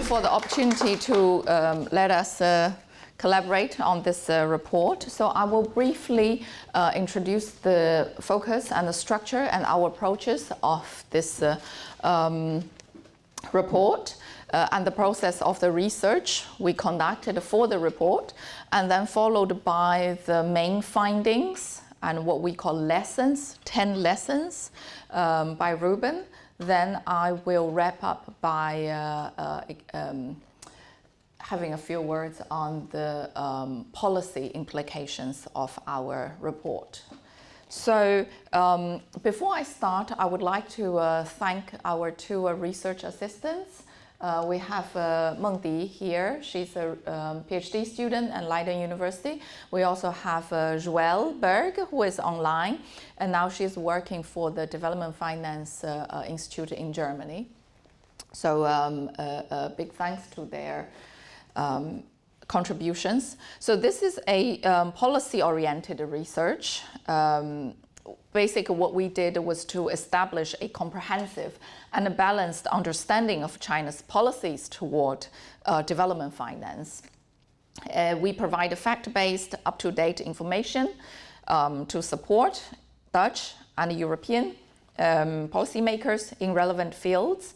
for the opportunity to let us collaborate on this report. So I will briefly introduce the focus and the structure and our approaches of this report and the process of the research we conducted for the report, and then followed by the main findings and what we call lessons, 10 lessons by Ruben. Then I will wrap up by having a few words on the policy implications of our report. So before I start, I would like to thank our two research assistants. We have Meng Di here. She's a PhD student at Leiden University. We also have Joelle Berg, who is online, and now she's working for the Development Finance Institute in Germany. So a big thanks to their contributions. So this is a policy-oriented research. Basically, what we did was to establish a comprehensive and a balanced understanding of China's policies toward development finance. We provide fact-based, up-to-date information to support Dutch and European policymakers in relevant fields.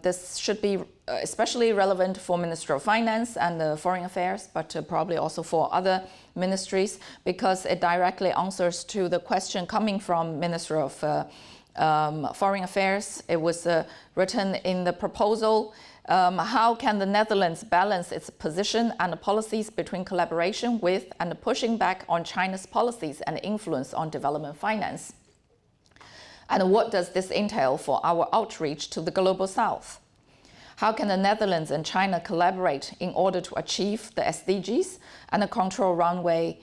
This should be especially relevant for Ministry of Finance and Foreign Affairs, but probably also for other ministries, because it directly answers to the question coming from Ministry of Foreign Affairs. It was written in the proposal, how can the Netherlands balance its position and policies between collaboration with and pushing back on China's policies and influence on development finance? And what does this entail for our outreach to the Global South? How can the Netherlands and China collaborate in order to achieve the SDGs and control runaway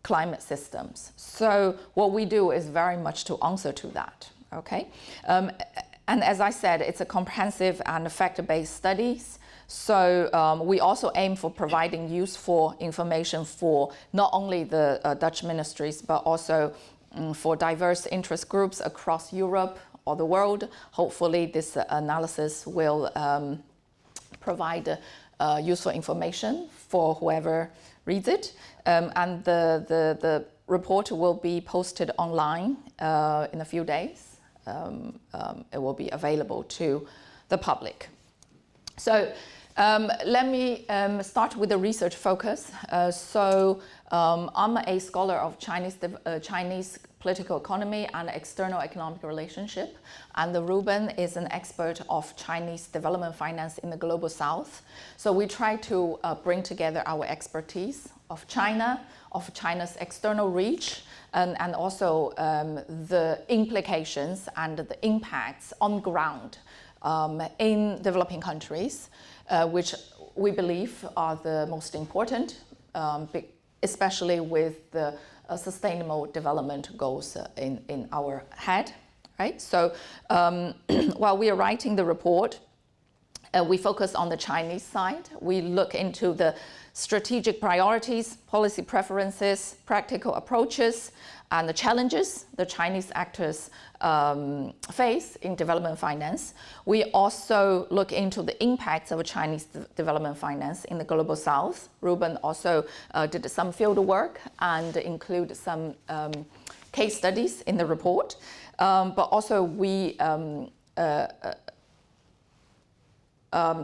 climate systems? So what we do is very much to answer to that, okay? And as I said, it's a comprehensive and fact-based studies. So we also aim for providing useful information for not only the Dutch ministries, but also for diverse interest groups across Europe or the world. Hopefully this analysis will provide useful information for whoever reads it. And the report will be posted online in a few days. It will be available to the public. So let me start with the research focus. I'm a scholar of Chinese political economy and external economic relationship, and Ruben is an expert of Chinese development finance in the Global South. So we try to bring together our expertise of China, of China's external reach, and also the implications and the impacts on ground in developing countries, which we believe are the most important, especially with the sustainable development goals in our head, right? So while we are writing the report, we focus on the Chinese side. We look into the strategic priorities, policy preferences, practical approaches, and the challenges the Chinese actors face in development finance. We also look into the impacts of Chinese development finance in the Global South. Ruben also did some field work and include some case studies in the report. But also we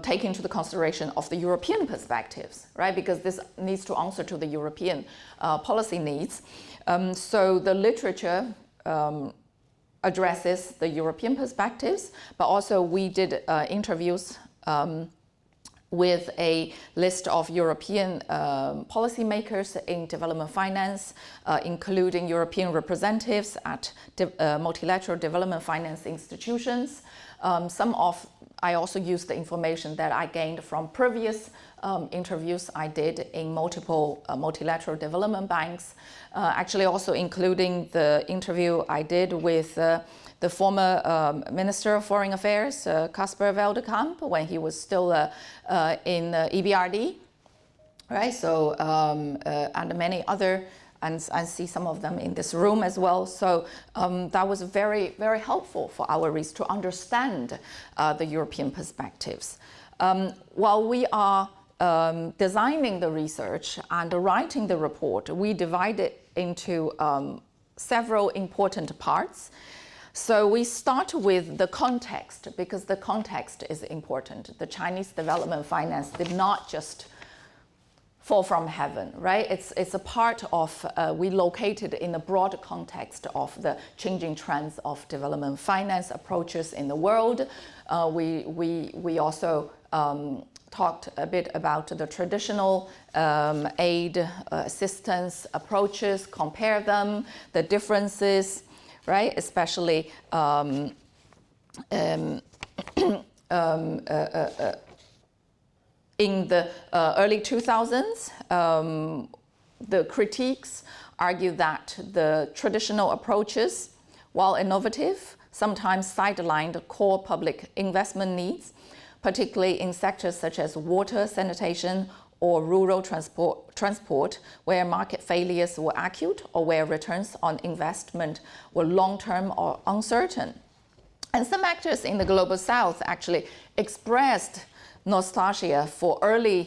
take into the consideration of the European perspectives, right? Because this needs to answer to the European policy needs. So the literature addresses the European perspectives, but also we did interviews with a list of European policymakers in development finance, including European representatives at multilateral development finance institutions. I also used the information that I gained from previous interviews I did in multiple multilateral development banks, actually also including the interview I did with the former Minister of Foreign Affairs, Casper Veldekamp, when he was still in EBRD, right? So, and many other, and I see some of them in this room as well. So that was very, very helpful for our research to understand the European perspectives. While we are designing the research and writing the report, we divide it into several important parts. So we start with the context, because the context is important. The Chinese development finance did not just fall from heaven, right? It's a part of, we located in a broad context of the changing trends of development finance approaches in the world. We also talked a bit about the traditional aid assistance approaches, compare them, the differences, right? Especially in the early 2000s, the critiques argue that the traditional approaches, while innovative, sometimes sidelined core public investment needs, particularly in sectors such as water, sanitation, or rural transport, where market failures were acute or where returns on investment were long-term or uncertain. And some actors in the Global South actually expressed nostalgia for earlier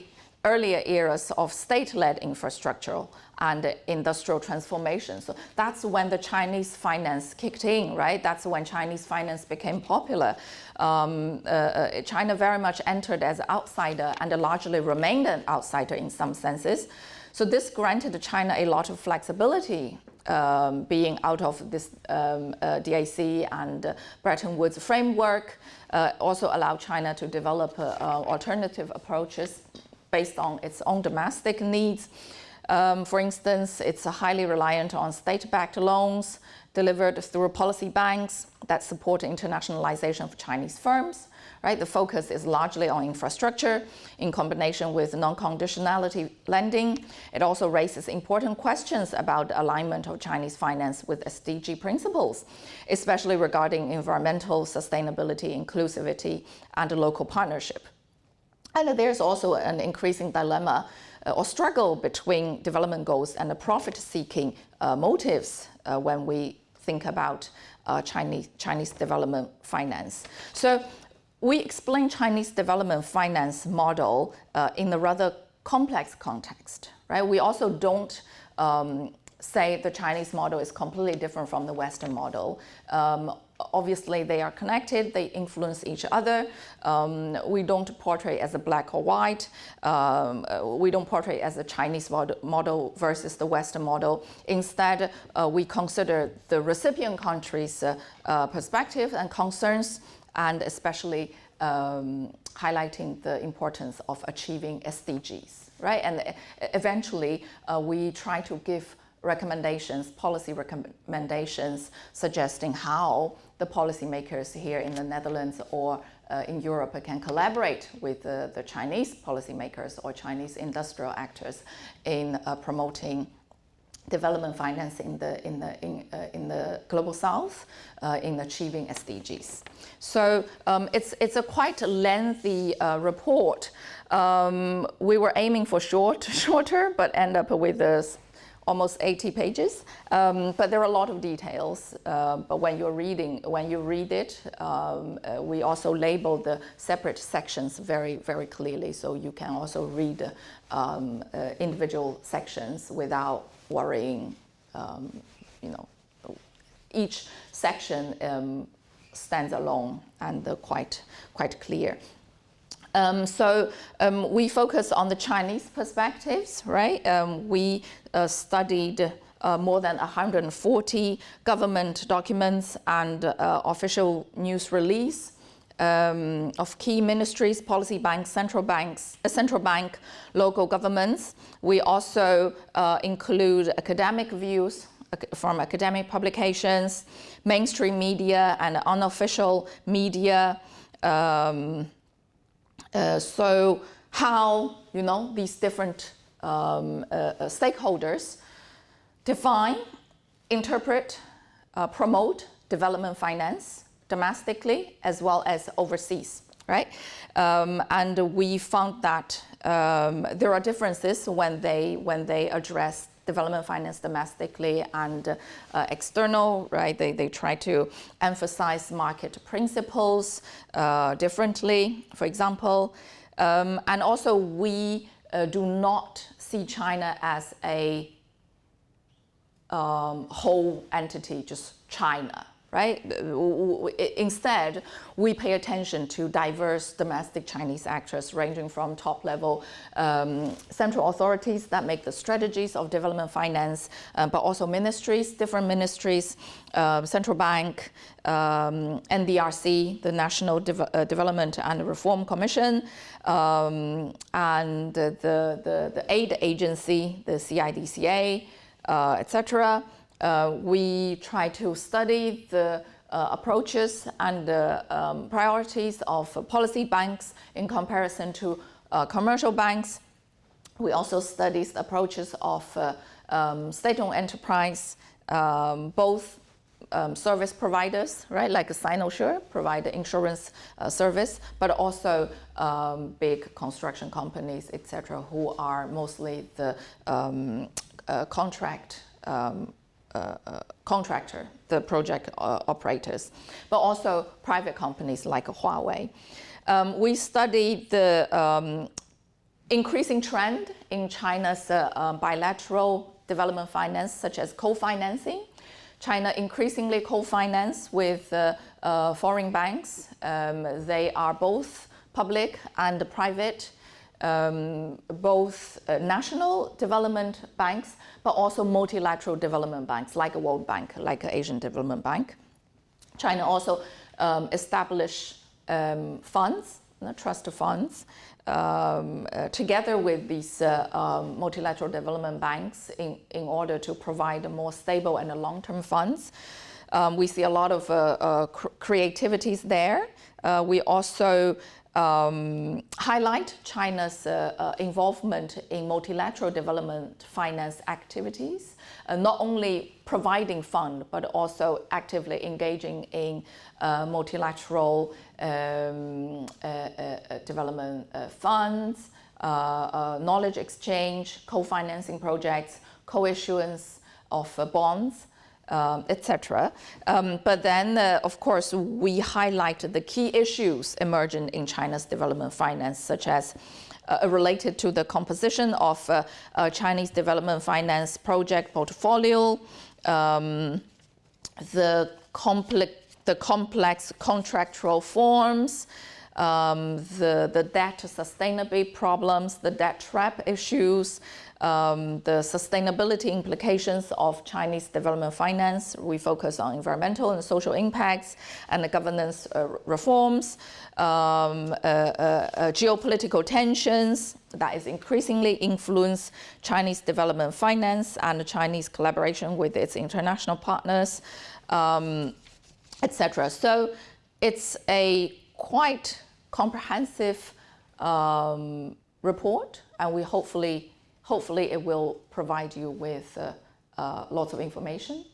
eras of state-led infrastructural and industrial transformation. So that's when the Chinese finance kicked in, right? That's when Chinese finance became popular. China very much entered as an outsider and largely remained an outsider in some senses. So this granted China a lot of flexibility, being out of this DAC and Bretton Woods framework, also allowed China to develop alternative approaches based on its own domestic needs. For instance, it's highly reliant on state-backed loans delivered through policy banks that support internationalization of Chinese firms. Right? The focus is largely on infrastructure in combination with non-conditionality lending. It also raises important questions about the alignment of Chinese finance with SDG principles, especially regarding environmental sustainability, inclusivity, and local partnership. And there's also an increasing dilemma or struggle between development goals and the profit-seeking motives when we think about Chinese development finance. So we explain Chinese development finance model in a rather complex context, right? We also don't say the Chinese model is completely different from the Western model. Obviously, they are connected, they influence each other. We don't portray as a black or white. We don't portray as a Chinese model versus the Western model. Instead, we consider the recipient country's perspective and concerns, and especially highlighting the importance of achieving SDGs, right? And eventually, we try to give recommendations, policy recommendations, suggesting how the policymakers here in the Netherlands or in Europe can collaborate with the Chinese policymakers or Chinese industrial actors in promoting development finance in the Global South, in achieving SDGs. So it's a quite lengthy report. We were aiming for shorter, but end up with almost 80 pages. But there are a lot of details. But when you read it, we also label the separate sections very, very clearly, so you can also read individual sections without worrying. Each section stands alone and quite clear. So we focus on the Chinese perspectives, right? We studied more than 140 government documents and official news release of key ministries, policy banks, central bank, local governments. We also include academic views from academic publications, mainstream media, and unofficial media. So how these different stakeholders define, interpret, promote development finance domestically as well as overseas, right? And we found that there are differences when they address development finance domestically and external, right? They try to emphasize market principles differently. For example, And also we do not see China as a whole entity, just China, right? Instead, we pay attention to diverse domestic Chinese actors ranging from top-level central authorities that make the strategies of development finance, but also ministries, different ministries, central bank, NDRC, the National Development and Reform Commission, and the aid agency, the CIDCA, etc. We try to study the approaches and the priorities of policy banks in comparison to commercial banks. We also study the approaches of state-owned enterprise, both service providers, right, like Sinosure, provide the insurance service, but also big construction companies, etc., who are mostly the contractor, the project operators, but also private companies like Huawei. We study the increasing trend in China's bilateral development finance, such as co-financing. China increasingly co-finance with foreign banks. They are both public and private, both national development banks, but also multilateral development banks, like a World Bank, like an Asian Development Bank. China also established funds, trust funds, together with these multilateral development banks in order to provide more stable and long-term funds. We see a lot of creativities there. We also highlight China's involvement in multilateral development finance activities, not only providing fund, but also actively engaging in multilateral development funds, knowledge exchange, co-financing projects, co-issuance of bonds, etc. But then, of course, we highlight the key issues emerging in China's development finance, such as related to the composition of Chinese development finance project portfolio, the complex contractual forms, the debt sustainability problems, the debt trap issues, the sustainability implications of Chinese development finance. We focus on environmental and social impacts and the governance reforms, geopolitical tensions that is increasingly influence Chinese development finance and Chinese collaboration with its international partners, etc. So it's a quite comprehensive report, and we hopefully it will provide you with lots of information.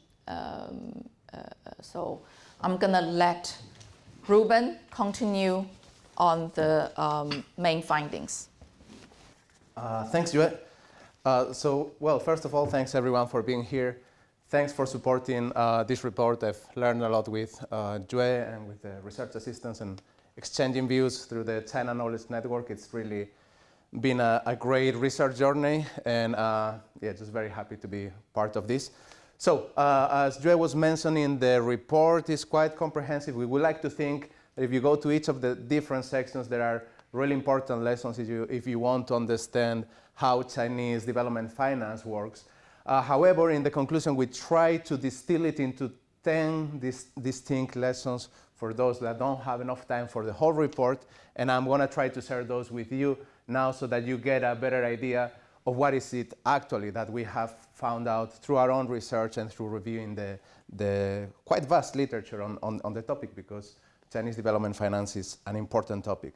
So I'm gonna let Ruben continue on the main findings. Thanks, Jue. Well, first of all, thanks everyone for being here. Thanks for supporting this report. I've learned a lot with Jue and with the research assistants and exchanging views through the China Knowledge Network. It's really been a great research journey, and yeah, just very happy to be part of this. So, as Jue was mentioning, the report is quite comprehensive. We would like to think that if you go to each of the different sections, there are really important lessons if you want to understand how Chinese development finance works. However, in the conclusion, we try to distill it into 10 distinct lessons for those that don't have enough time for the whole report, and I'm going to try to share those with you now so that you get a better idea of what is it actually that we have found out through our own research and through reviewing the quite vast literature on the topic, because Chinese development finance is an important topic.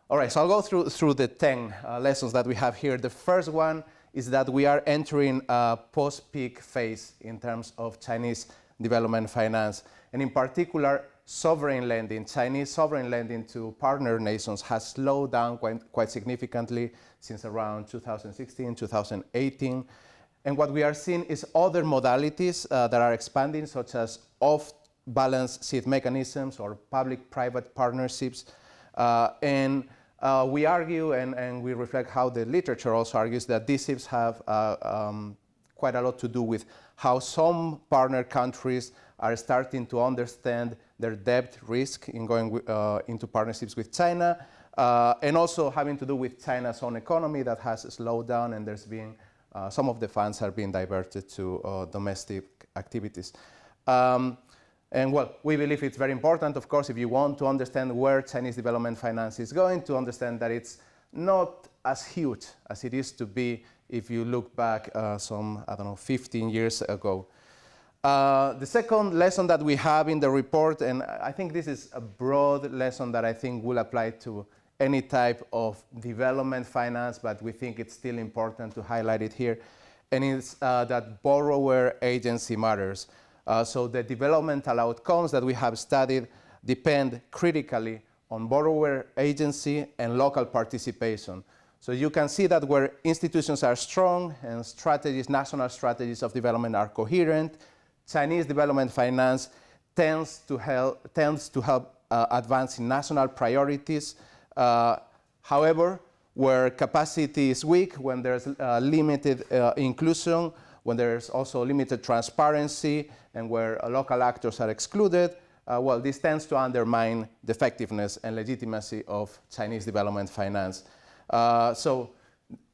All right, so I'll go through the 10 lessons that we have here. The first one is that we are entering a post-peak phase in terms of Chinese development finance, and in particular, sovereign lending. Chinese sovereign lending to partner nations has slowed down quite significantly since around 2016, 2018. And what we are seeing is other modalities that are expanding, such as off-balance sheet mechanisms or public-private partnerships. And We argue, and we reflect how the literature also argues, that these shifts have quite a lot to do with how some partner countries are starting to understand their debt risk in going into partnerships with China, and also having to do with China's own economy that has slowed down, and there's been some of the funds are being diverted to domestic activities. And well, we believe it's very important, of course, if you want to understand where Chinese development finance is going, to understand that it's not as huge as it used to be if you look back some, 15 years ago. The second lesson that we have in the report, and I think this is a broad lesson that I think will apply to any type of development finance, but we think it's still important to highlight it here, and it's that borrower agency matters. So the developmental outcomes that we have studied depend critically on borrower agency and local participation. So you can see that where institutions are strong and strategies, national strategies of development are coherent, Chinese development finance tends to help advance in national priorities. However, where capacity is weak, when there's limited inclusion, when there's also limited transparency, and where local actors are excluded, well, this tends to undermine the effectiveness and legitimacy of Chinese development finance. So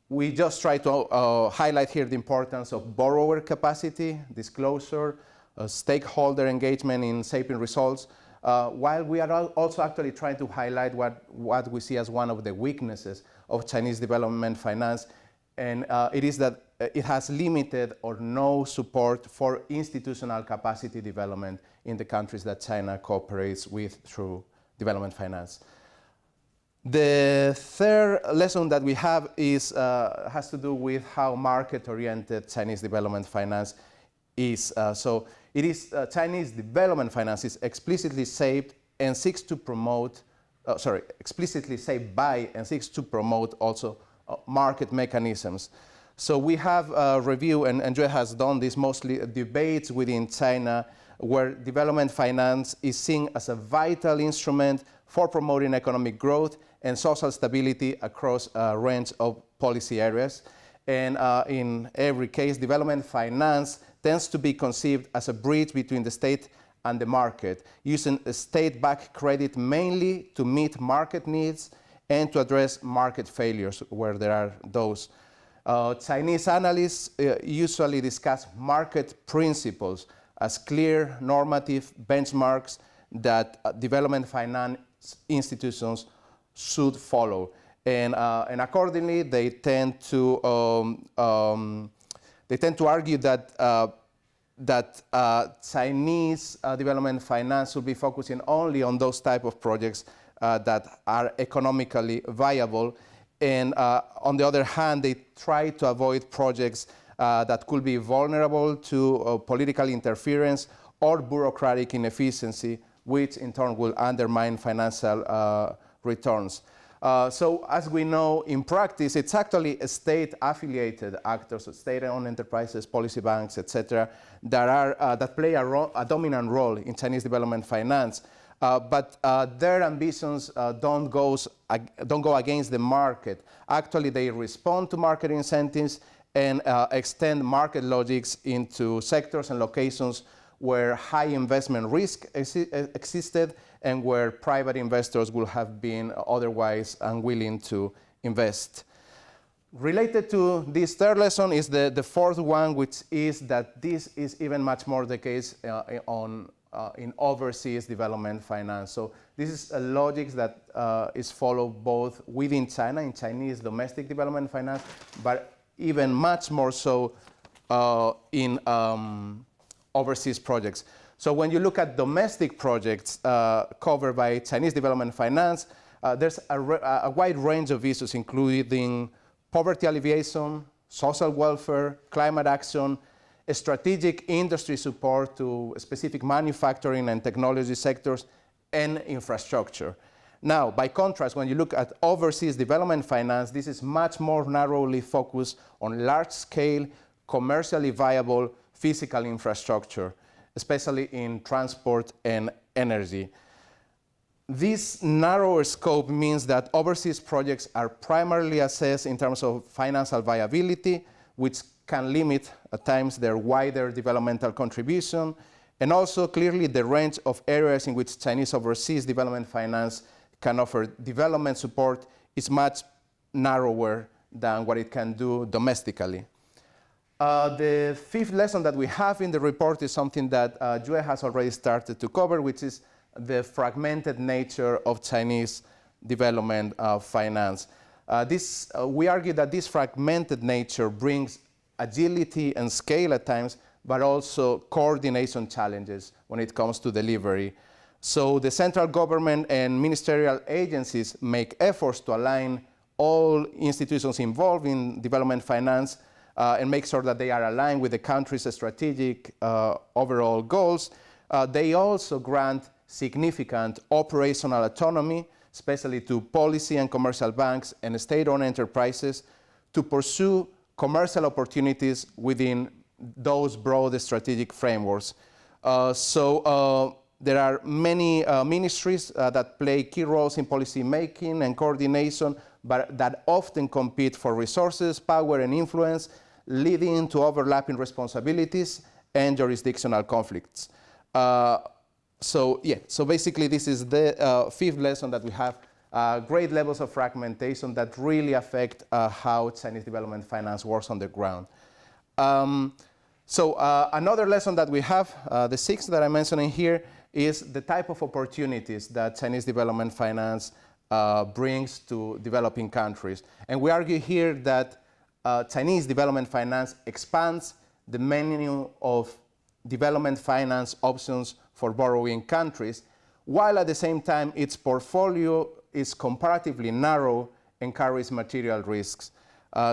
we just try to highlight here the importance of borrower capacity, disclosure, stakeholder engagement in shaping results, while we are also actually trying to highlight what we see as one of the weaknesses of Chinese development finance, and it is that it has limited or no support for institutional capacity development in the countries that China cooperates with through development finance. The third lesson that we have is, has to do with how market-oriented Chinese development finance is. So it is Chinese development finance is explicitly shaped and seeks to promote, explicitly shaped by and seeks to promote also market mechanisms. So we have a review, and Jue has done this, mostly debates within China, where development finance is seen as a vital instrument for promoting economic growth and social stability across a range of policy areas. And in every case, development finance tends to be conceived as a bridge between the state and the market, using state-backed credit mainly to meet market needs and to address market failures where there are those. Chinese analysts usually discuss market principles as clear normative benchmarks that development finance institutions should follow, and accordingly they tend to argue that Chinese development finance should be focusing only on those type of projects that are economically viable. And on the other hand, they try to avoid projects that could be vulnerable to political interference or bureaucratic inefficiency, which in turn will undermine financial returns. So as we know, in practice, it's actually state-affiliated actors, state-owned enterprises, policy banks, etc., that play a dominant role in Chinese development finance. But their ambitions don't go against the market. Actually, they respond to market incentives and extend market logics into sectors and locations where high investment risk existed and where private investors would have been otherwise unwilling to invest. Related to this third lesson is the fourth one, which is that this is even much more the case in overseas development finance. So this is a logic that is followed both within China, in Chinese domestic development finance, but even much more so in overseas projects. So when you look at domestic projects covered by Chinese development finance, there's a wide range of issues, including poverty alleviation, social welfare, climate action, strategic industry support to specific manufacturing and technology sectors, and infrastructure. Now, by contrast, when you look at overseas development finance, this is much more narrowly focused on large-scale, commercially viable physical infrastructure, especially in transport and energy. This narrower scope means that overseas projects are primarily assessed in terms of financial viability, which can limit at times their wider developmental contribution, and also clearly the range of areas in which Chinese overseas development finance can offer development support is much narrower than what it can do domestically. The fifth lesson that we have in the report is something that Jue has already started to cover, which is the fragmented nature of Chinese development finance. We argue that this fragmented nature brings agility and scale at times, but also coordination challenges when it comes to delivery. So the central government and ministerial agencies make efforts to align all institutions involved in development finance and make sure that they are aligned with the country's strategic overall goals. They also grant significant operational autonomy, especially to policy and commercial banks and state-owned enterprises, to pursue commercial opportunities within those broad strategic frameworks. There are many ministries that play key roles in policy making and coordination, but that often compete for resources, power, and influence, leading to overlapping responsibilities and jurisdictional conflicts. So basically this is the fifth lesson that we have, great levels of fragmentation that really affect how Chinese development finance works on the ground. Another lesson that we have, the sixth that I'm mentioning here, is the type of opportunities that Chinese development finance brings to developing countries. And we argue here that Chinese development finance expands the menu of development finance options for borrowing countries, while at the same time its portfolio is comparatively narrow and carries material risks.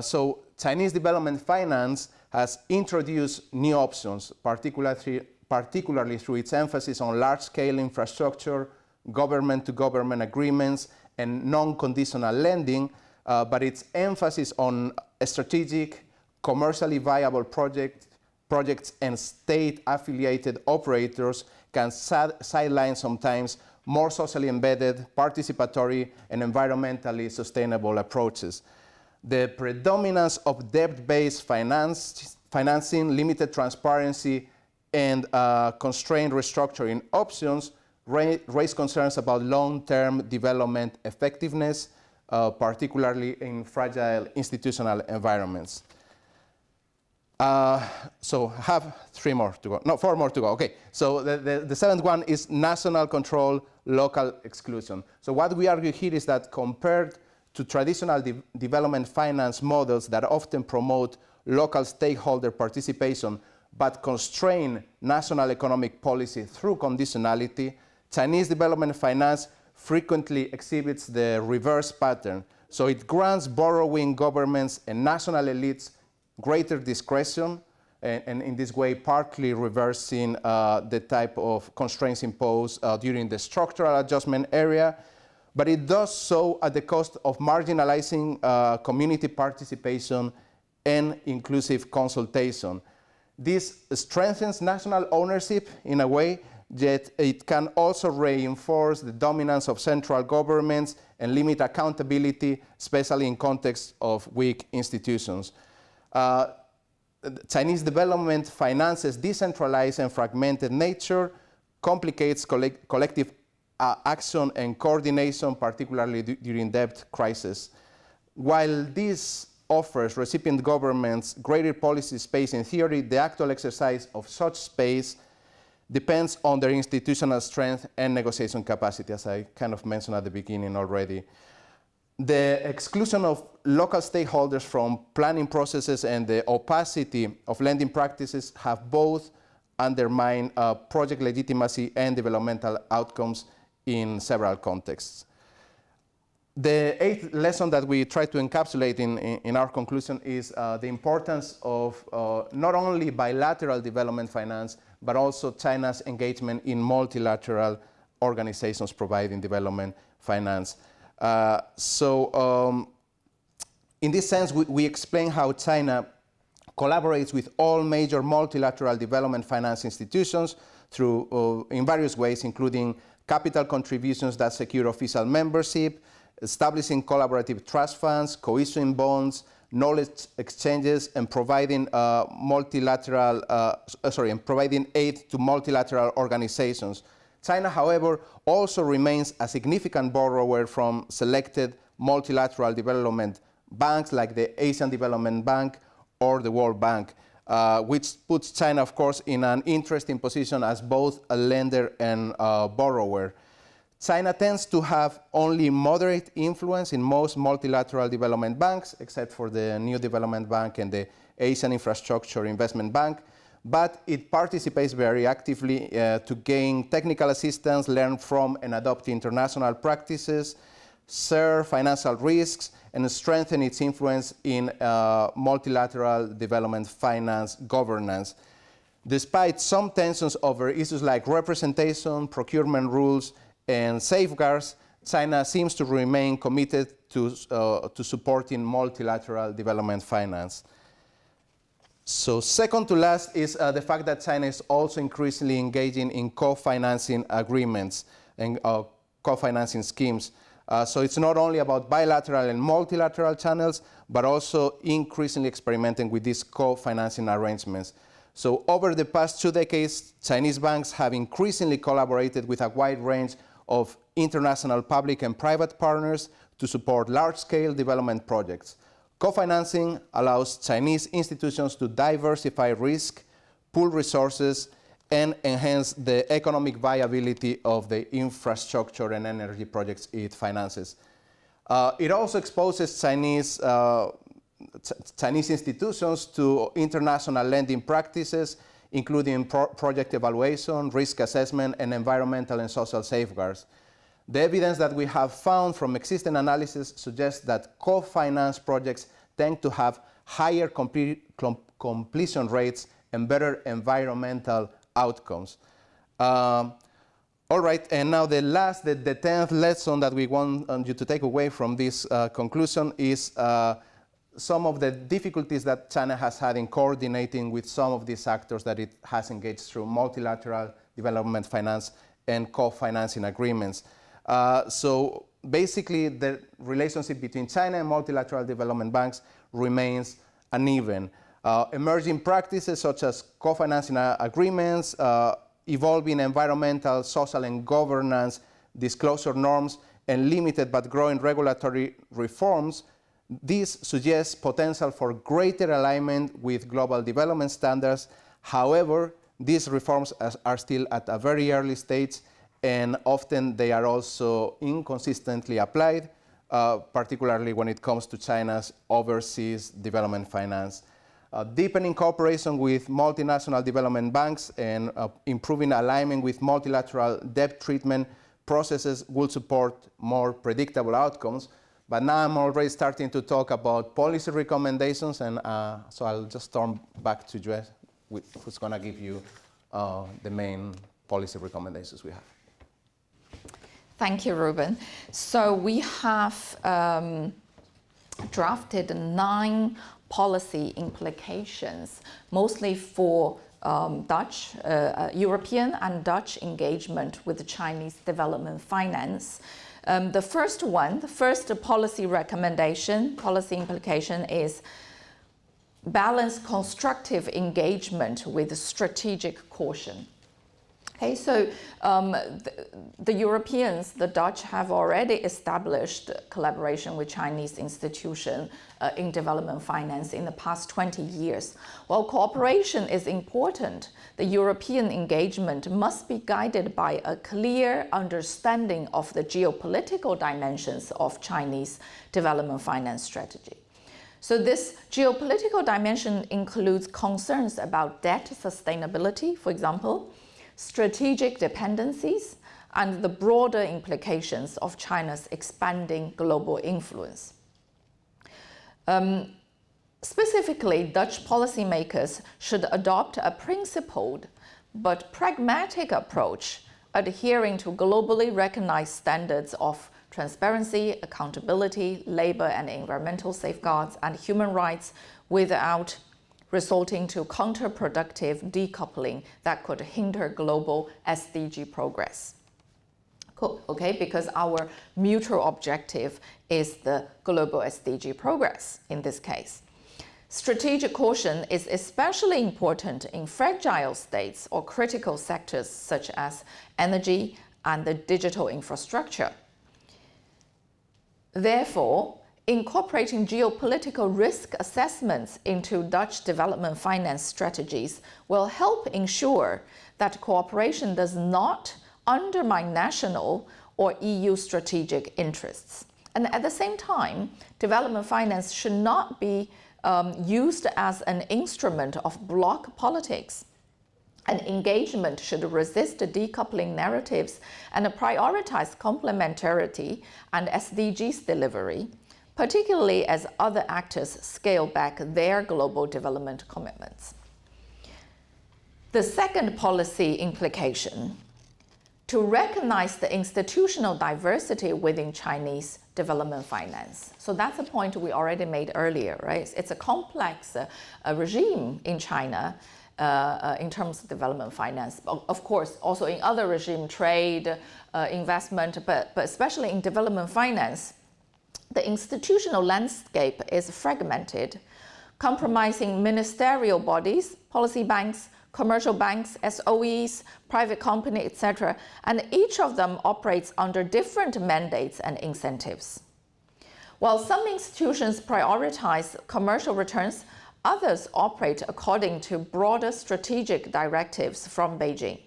So Chinese development finance has introduced new options, particularly through its emphasis on large-scale infrastructure, government-to-government agreements, and non-conditional lending, but its emphasis on strategic, commercially viable projects and state-affiliated operators can sideline sometimes more socially embedded, participatory, and environmentally sustainable approaches. The predominance of debt-based financing, limited transparency, and constrained restructuring options raise concerns about long-term development effectiveness, particularly in fragile institutional environments. So have four more to go. Okay, so the seventh one is national control, local exclusion. So what we argue here is that compared to traditional development finance models that often promote local stakeholder participation but constrain national economic policy through conditionality, Chinese development finance frequently exhibits the reverse pattern. So it grants borrowing governments and national elites greater discretion, and in this way partly reversing the type of constraints imposed during the structural adjustment area, but it does so at the cost of marginalizing community participation and inclusive consultation. This strengthens national ownership in a way, yet it can also reinforce the dominance of central governments and limit accountability, especially in context of weak institutions. Chinese development finance's decentralized and fragmented nature complicates collective action and coordination, particularly during debt crisis. While this offers recipient governments greater policy space in theory, the actual exercise of such space depends on their institutional strength and negotiation capacity, as I kind of mentioned at the beginning already. The exclusion of local stakeholders from planning processes and the opacity of lending practices have both undermined project legitimacy and developmental outcomes in several contexts. The eighth lesson that we try to encapsulate in our conclusion is the importance of not only bilateral development finance, but also China's engagement in multilateral organizations providing development finance. In this sense, we explain how China collaborates with all major multilateral development finance institutions in various ways, including capital contributions that secure official membership, establishing collaborative trust funds, co-issuing bonds, knowledge exchanges, and providing providing aid to multilateral organizations. China, however, also remains a significant borrower from selected multilateral development banks like the Asian Development Bank or the World Bank, which puts China, of course, in an interesting position as both a lender and a borrower. China tends to have only moderate influence in most multilateral development banks, except for the New Development Bank and the Asian Infrastructure Investment Bank, but it participates very actively to gain technical assistance, learn from and adopt international practices, share financial risks, and strengthen its influence in multilateral development finance governance. Despite some tensions over issues like representation, procurement rules, and safeguards, China seems to remain committed to supporting multilateral development finance. So second to last is the fact that China is also increasingly engaging in co-financing agreements and co-financing schemes. So it's not only about bilateral and multilateral channels, but also increasingly experimenting with these co-financing arrangements. So over the past 2 decades, Chinese banks have increasingly collaborated with a wide range of international public and private partners to support large-scale development projects. Co-financing allows Chinese institutions to diversify risk, pool resources, and enhance the economic viability of the infrastructure and energy projects it finances. It also exposes Chinese institutions to international lending practices, including project evaluation, risk assessment, and environmental and social safeguards. The evidence that we have found from existing analysis suggests that co-finance projects tend to have higher completion rates and better environmental outcomes. All right, and now the 10th lesson that we want you to take away from this conclusion is some of the difficulties that China has had in coordinating with some of these actors that it has engaged through multilateral development finance and co-financing agreements. So basically, the relationship between China and multilateral development banks remains uneven. Emerging practices such as co-financing agreements, evolving environmental, social, and governance disclosure norms, and limited but growing regulatory reforms, this suggests potential for greater alignment with global development standards. However, these reforms are still at a very early stage, and often they are also inconsistently applied, particularly when it comes to China's overseas development finance. Deepening cooperation with multinational development banks and improving alignment with multilateral debt treatment processes will support more predictable outcomes. But now I'm already starting to talk about policy recommendations, and so I'll just turn back to Jue, who's going to give you the main policy recommendations we have. Thank you, Ruben. So we have drafted 9 policy implications, mostly for European and Dutch engagement with Chinese development finance. The first policy recommendation, policy implication is balance constructive engagement with strategic caution. Okay, so the Europeans, the Dutch, have already established collaboration with Chinese institutions in development finance in the past 20 years. While cooperation is important, the European engagement must be guided by a clear understanding of the geopolitical dimensions of Chinese development finance strategy. So this geopolitical dimension includes concerns about debt sustainability, for example, strategic dependencies, and the broader implications of China's expanding global influence. Specifically, Dutch policymakers should adopt a principled but pragmatic approach, adhering to globally recognized standards of transparency, accountability, labor and environmental safeguards, and human rights without resulting to counterproductive decoupling that could hinder global SDG progress. okay, because our mutual objective is the global SDG progress in this case. Strategic caution is especially important in fragile states or critical sectors such as energy and the digital infrastructure. Therefore, incorporating geopolitical risk assessments into Dutch development finance strategies will help ensure that cooperation does not undermine national or EU strategic interests. And at the same time, development finance should not be used as an instrument of bloc politics. And engagement should resist decoupling narratives and prioritize complementarity and SDGs delivery, particularly as other actors scale back their global development commitments. The second policy implication, to recognize the institutional diversity within Chinese development finance. So that's a point we already made earlier, right? It's a complex regime in China in terms of development finance. Of course, also in other regime, trade, investment, but especially in development finance, the institutional landscape is fragmented, compromising ministerial bodies, policy banks, commercial banks, SOEs, private companies, etc., and each of them operates under different mandates and incentives. While some institutions prioritize commercial returns, others operate according to broader strategic directives from Beijing.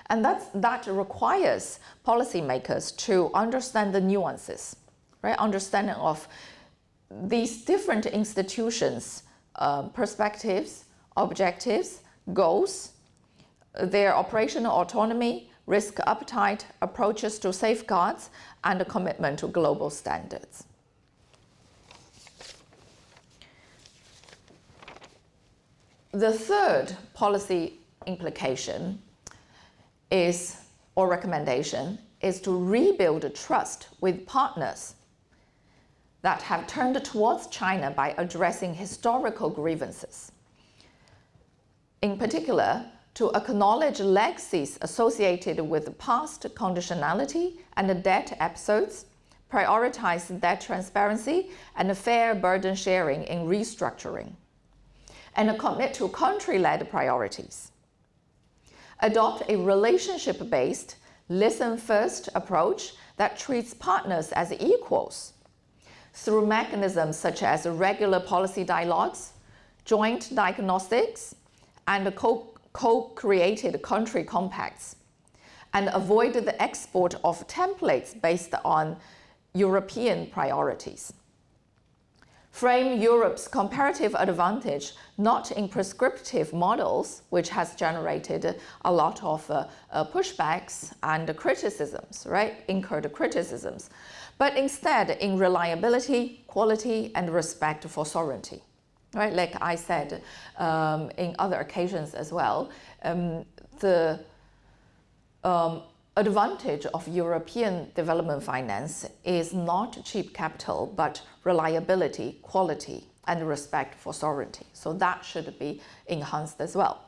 And that requires policymakers to understand the nuances, right? Understanding of these different institutions' perspectives, objectives, goals, their operational autonomy, risk appetite, approaches to safeguards, and a commitment to global standards. The third policy implication is, or recommendation, is to rebuild trust with partners that have turned towards China by addressing historical grievances. In particular, to acknowledge legacies associated with past conditionality and debt episodes, prioritize debt transparency and fair burden sharing in restructuring, and commit to country-led priorities. Adopt a relationship-based, listen-first approach that treats partners as equals through mechanisms such as regular policy dialogues, joint diagnostics, and co-created country compacts, and avoid the export of templates based on European priorities. Frame Europe's comparative advantage not in prescriptive models, which has generated a lot of pushbacks and criticisms, right? Incurred criticisms, but instead in reliability, quality, and respect for sovereignty. Right, like I said in other occasions as well, the advantage of European development finance is not cheap capital, but reliability, quality, and respect for sovereignty. So that should be enhanced as well.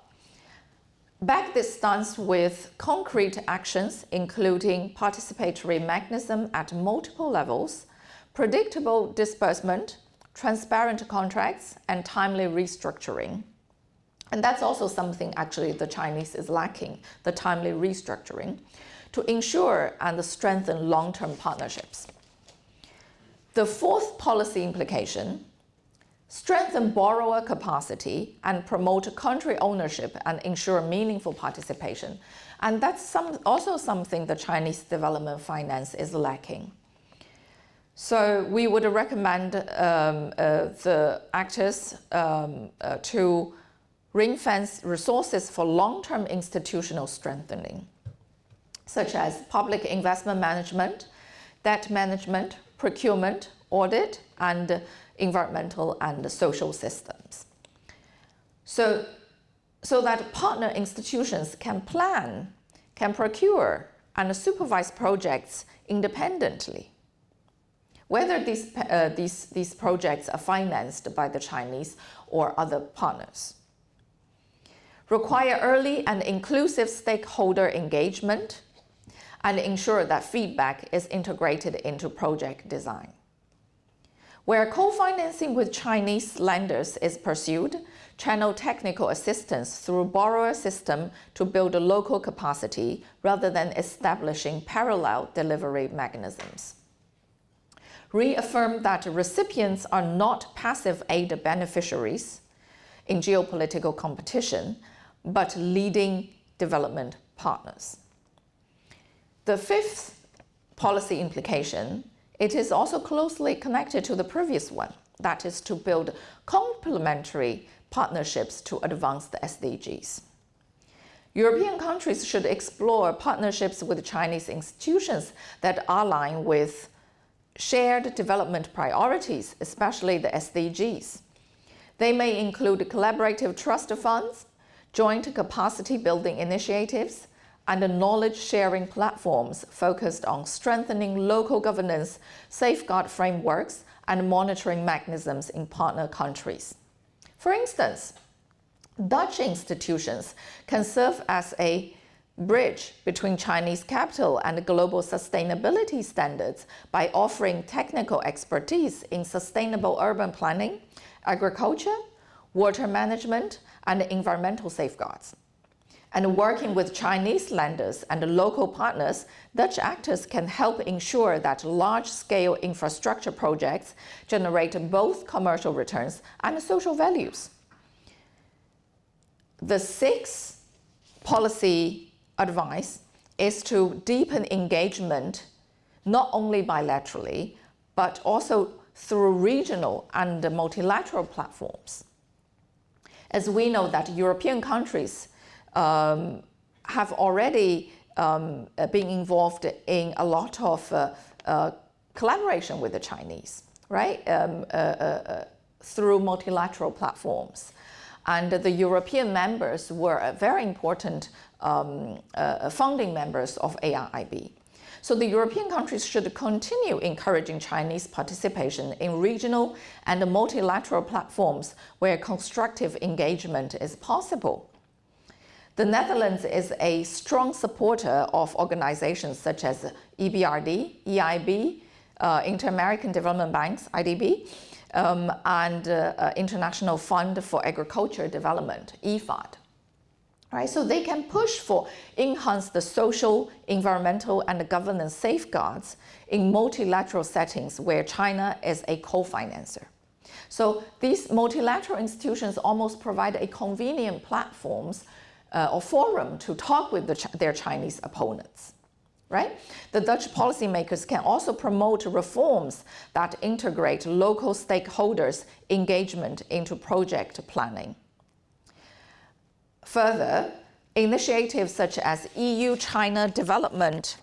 Back this stance with concrete actions, including participatory mechanism at multiple levels, predictable disbursement, transparent contracts, and timely restructuring. And that's also something actually the Chinese is lacking, the timely restructuring, to ensure and strengthen long-term partnerships. The fourth policy implication, strengthen borrower capacity and promote country ownership and ensure meaningful participation. And that's also something the Chinese development finance is lacking. So we would recommend the actors to ring-fence resources for long-term institutional strengthening, such as public investment management, debt management, procurement, audit, and environmental and social systems. So that partner institutions can plan, can procure, and supervise projects independently, whether these projects are financed by the Chinese or other partners. Require early and inclusive stakeholder engagement and ensure that feedback is integrated into project design. Where co-financing with Chinese lenders is pursued, channel technical assistance through borrower system to build a local capacity rather than establishing parallel delivery mechanisms. Reaffirm that recipients are not passive aid beneficiaries in geopolitical competition, but leading development partners. The fifth policy implication, it is also closely connected to the previous one, that is to build complementary partnerships to advance the SDGs. European countries should explore partnerships with Chinese institutions that align with shared development priorities, especially the SDGs. They may include collaborative trust funds, joint capacity building initiatives, and knowledge-sharing platforms focused on strengthening local governance, safeguard frameworks, and monitoring mechanisms in partner countries. For instance, Dutch institutions can serve as a bridge between Chinese capital and global sustainability standards by offering technical expertise in sustainable urban planning, agriculture, water management, and environmental safeguards. And working with Chinese lenders and local partners, Dutch actors can help ensure that large-scale infrastructure projects generate both commercial returns and social values. The sixth policy advice is to deepen engagement not only bilaterally, but also through regional and multilateral platforms. As we know that European countries have already been involved in a lot of collaboration with the Chinese, right? Through multilateral platforms. And the European members were very important founding members of AIIB. So the European countries should continue encouraging Chinese participation in regional and multilateral platforms where constructive engagement is possible. The Netherlands is a strong supporter of organizations such as EBRD, EIB, Inter-American Development Banks, IDB, and International Fund for Agriculture Development, IFAD. Right? So they can push for enhanced social, environmental, and governance safeguards in multilateral settings where China is a co-financer. So these multilateral institutions almost provide a convenient platforms or forum to talk with their Chinese opponents. Right? The Dutch policymakers can also promote reforms that integrate local stakeholders' engagement into project planning. Further, initiatives such as EU-China development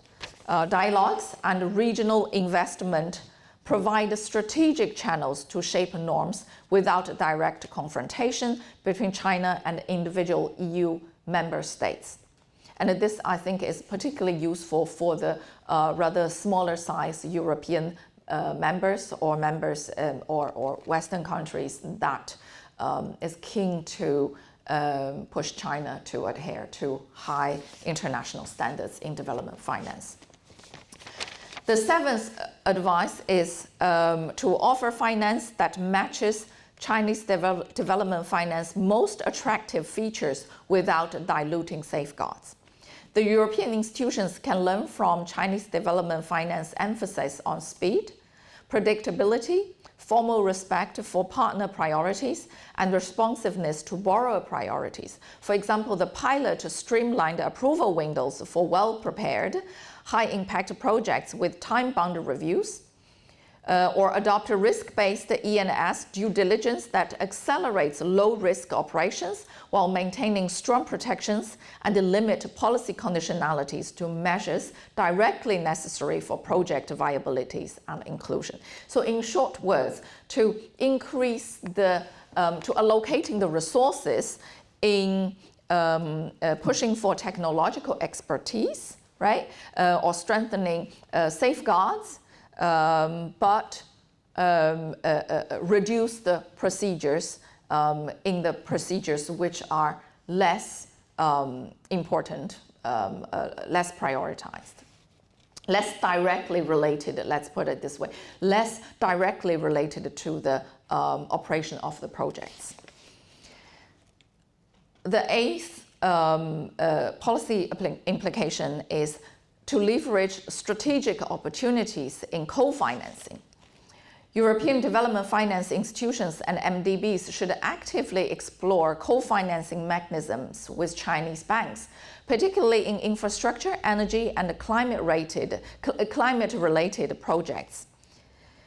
dialogues and regional investment provide strategic channels to shape norms without direct confrontation between China and individual EU member states. And this, I think, is particularly useful for the rather smaller size European members or or Western countries that is keen to push China to adhere to high international standards in development finance. The seventh advice is to offer finance that matches Chinese development finance most attractive features without diluting safeguards. The European institutions can learn from Chinese development finance emphasis on speed, predictability, formal respect for partner priorities, and responsiveness to borrower priorities. For example, the pilot streamlined approval windows for well-prepared, high-impact projects with time-bound reviews, or adopt a risk-based E&S due diligence that accelerates low-risk operations while maintaining strong protections and limit policy conditionalities to measures directly necessary for project viabilities and inclusion. So in short words, to increase to allocating the resources in pushing for technological expertise, right, or strengthening safeguards, but reduce the procedures in the procedures which are less important, less prioritized. less directly related, let's put it this way, less directly related to the operation of the projects. The eighth policy implication is to leverage strategic opportunities in co-financing. European development finance institutions and MDBs should actively explore co-financing mechanisms with Chinese banks, particularly in infrastructure, energy, and climate-related projects.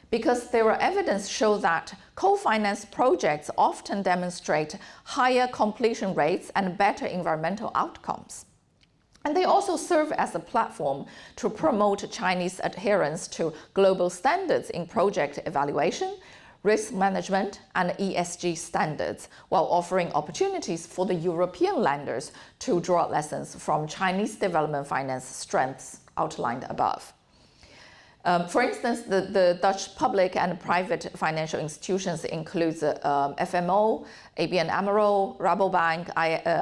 Because there are evidence show that co-finance projects often demonstrate higher completion rates and better environmental outcomes. And they also serve as a platform to promote Chinese adherence to global standards in project evaluation, risk management, and ESG standards, while offering opportunities for the European lenders to draw lessons from Chinese development finance strengths outlined above. For instance, the Dutch public and private financial institutions include FMO, ABN AMRO, Rabobank,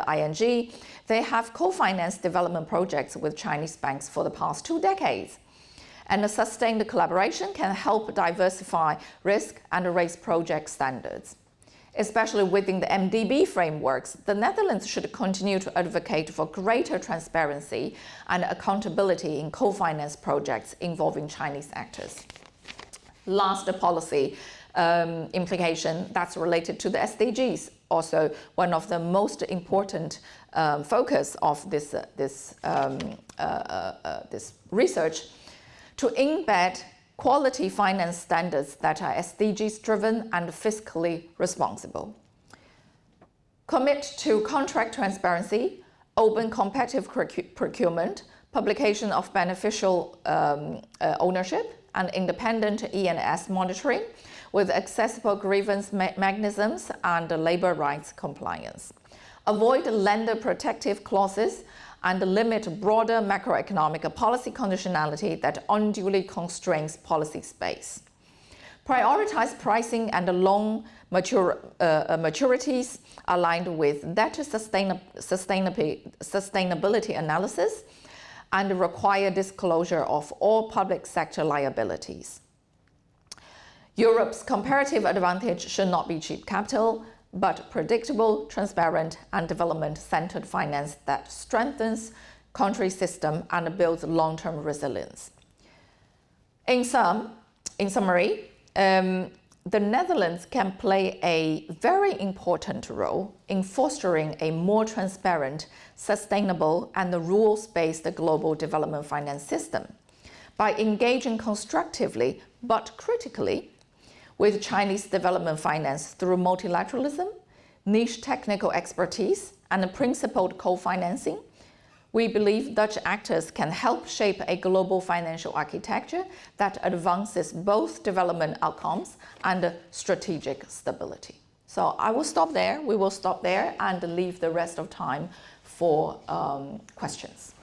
ING. They have co-financed development projects with Chinese banks for the past 2 decades. And a sustained collaboration can help diversify risk and raise project standards. Especially within the MDB frameworks, the Netherlands should continue to advocate for greater transparency and accountability in co-finance projects involving Chinese actors. Last policy implication that's related to the SDGs, also one of the most important focus of this research, to embed quality finance standards that are SDGs-driven and fiscally responsible. Commit to contract transparency, open competitive procurement, publication of beneficial ownership, and independent E&S monitoring with accessible grievance mechanisms and labor rights compliance. Avoid lender protective clauses and limit broader macroeconomic policy conditionality that unduly constrains policy space. Prioritize pricing and long maturities aligned with data sustainability analysis and require disclosure of all public sector liabilities. Europe's comparative advantage should not be cheap capital, but predictable, transparent, and development-centered finance that strengthens country system and builds long-term resilience. In summary, the Netherlands can play a very important role in fostering a more transparent, sustainable, and rules-based global development finance system by engaging constructively but critically with Chinese development finance through multilateralism, niche technical expertise, and principled co-financing. We believe Dutch actors can help shape a global financial architecture that advances both development outcomes and strategic stability. So I will stop there. We will stop there and leave the rest of time for questions.